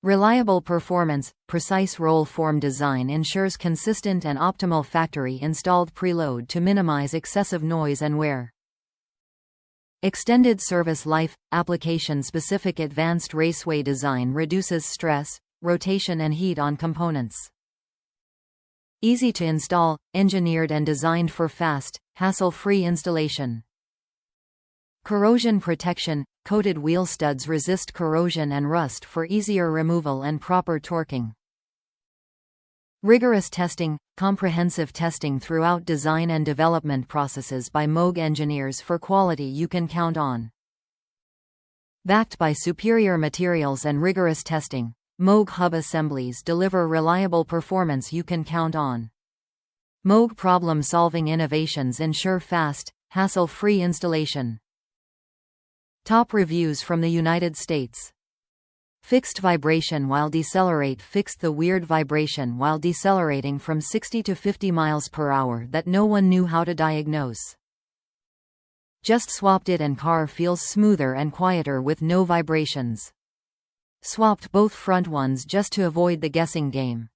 Reliable performance. Precise roll form design ensures consistent and optimal factory installed preload to minimize excessive noise and wear. Extended service life. Application-specific advanced raceway design reduces stress, rotation and heat on components. Easy to install, engineered and designed for fast, hassle-free installation. Corrosion protection. Coated wheel studs resist corrosion and rust for easier removal and proper torquing. Rigorous testing. Comprehensive testing throughout design and development processes by MOOG engineers for quality you can count on. Backed by superior materials and rigorous testing, MOOG hub assemblies deliver reliable performance you can count on. MOOG problem-solving innovations ensure fast, hassle-free installation. Top reviews from the United States. Fixed vibration while decelerate. Fixed the weird vibration while decelerating from 60 to 50 miles per hour that no one knew how to diagnose. Just swapped it and car feels smoother and quieter with no vibrations. Swapped both front ones just to avoid the guessing game.